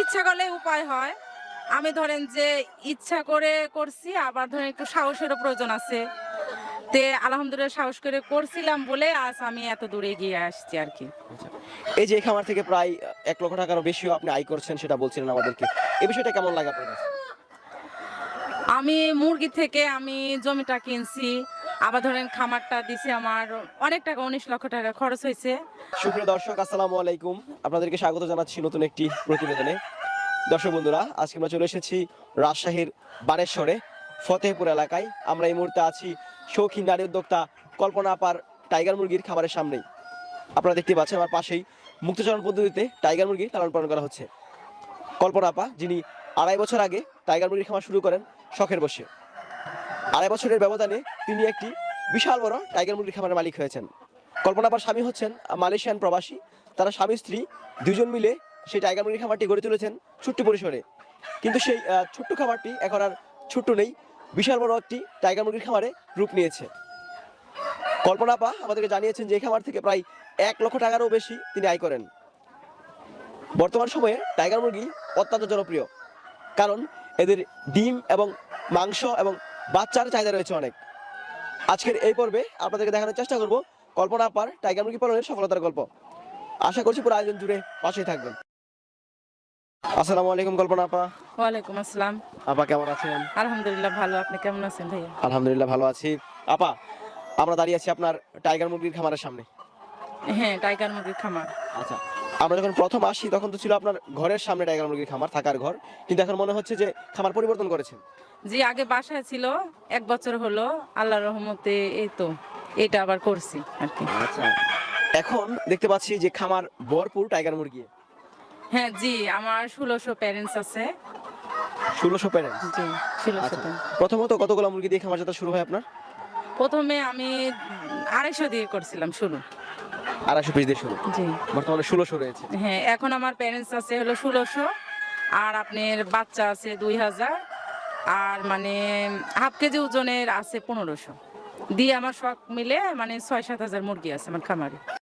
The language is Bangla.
ইচ্ছা করলে উপায় হয়। আমি ধরেন যে ইচ্ছা করে করছি, আবার ধরেন একটু সাহসেরও প্রয়োজন আছে। আলহামদুলিল্লাহ সাহস করে করছিলাম বলে আজ আমি এত দূরে এগিয়ে আসছি আরকি। আচ্ছা। এই যে এই খামার থেকে প্রায় ৳১,০০,০০০ টাকারও বেশিও আপনি আয় করছেন সেটা বলছিলেন আমাদেরকে। এই বিষয়টা কেমন লাগে আপনার কাছে? আমি মুরগি থেকে আমি জমিটা কিনছি। আবার ধরেন খামারটা দিছি আমার অনেক টাকা ১৯,০০,০০০ টাকা খরচ হইছে। সুপ্রিয় দর্শক আসসালামু আলাইকুম। আপনাদেরকে স্বাগত জানাচ্ছি নতুন একটি প্রতিবেদনে। দর্শক বন্ধুরা, আজকে আমরা চলে এসেছি রাজশাহীর বানেশ্বরে ফতেহপুর এলাকায়। আমরা এই মুহূর্তে আছি শৌখিন নারী উদ্যোক্তা কল্পনা আপার টাইগার মুরগির খামারের সামনেই। আপনারা দেখতে পাচ্ছেন আমার পাশেই মুক্তচারণ পদ্ধতিতে টাইগার মুরগি লালন পালন করা হচ্ছে। কল্পনা আপা, যিনি ২.৫ বছর আগে টাইগার মুরগির খামার শুরু করেন শখের বশে। ২.৫ বছরের ব্যবধানে তিনি একটি বিশাল বড় টাইগার মুরগির খামারের মালিক হয়েছেন। কল্পনা আপার স্বামী হচ্ছেন মালয়েশিয়ান প্রবাসী। তারা স্বামী স্ত্রী দুজন মিলে সেই টাইগার মুরগির খামারটি গড়ে তুলেছেন ছোট্ট পরিসরে। কিন্তু সেই ছোট্ট খামারটি এখন আর ছোট্ট নেই, বিশাল বড় একটি টাইগার মুরগির খামারে রূপ নিয়েছে। কল্পনা আপা আমাদেরকে জানিয়েছেন যে এই খামার থেকে প্রায় ৳১,০০,০০০ টাকারও বেশি তিনি আয় করেন। বর্তমান সময়ে টাইগার মুরগি অত্যন্ত জনপ্রিয়, কারণ এদের ডিম এবং মাংস এবং বাচ্চার চাহিদা রয়েছে অনেক। আজকের এই পর্বে আপনাদেরকে দেখানোর চেষ্টা করব কল্পনা আপার টাইগার মুরগি পালনের সফলতার গল্প। আশা করছি পুরো আয়োজন জুড়ে পাশেই থাকবেন। আসসালামু আলাইকুম কল্পনা আপা। ওয়ালাইকুম আসসালাম। আপা কেমন আছেন? আলহামদুলিল্লাহ ভালো। আপনি কেমন আছেন ভাইয়া? আলহামদুলিল্লাহ ভালো আছি। আপা, আমরা দাঁড়িয়ে আছি আপনার টাইগার মুরগির খামারের সামনে। হ্যাঁ, টাইগার মুরগির খামার। আচ্ছা, আমরা যখন প্রথম আসি তখন তো ছিল আপনার ঘরের সামনে টাইগার মুরগির খামার, থাকার ঘর, কিন্তু এখন মনে হচ্ছে যে খামার পরিবর্তন করেছেন। জি, আগে বাসায় ছিল ১ বছর হলো। আল্লাহর রহমতে এই তো এটা আবার করছি আরকি। আচ্ছা, এখন দেখতে পাচ্ছি যে খামার ভরপুর টাইগার মুরগি। হ্যাঁ, জি, আমার ১৬০০ প্যারেন্টস আছে। ১৬০০ প্যারেন্টস। জি, ১৬০০ আচ্ছা, প্যারেন্টস। প্রথমত কতগুলো মুরগি দিয়ে খামার যাত্রা শুরু হয় আপনার? ১ম এ আমি ২৫০ দিয়ে করছিলাম শুরু। ২৫০ পিস দিয়ে শুরু, জি। বর্তমানে ১৬০০ রয়েছে। হ্যাঁ, এখন আমার প্যারেন্টস আছে হলো ১৬০০ আর আপনার বাচ্চা আছে ২০০০ আর মানে হাফ কেজি ওজনের আছে ১৫০০ দিয়ে আমার সব মিলে মানে ৬-৭ হাজার মুরগি আছে আমার খামারে।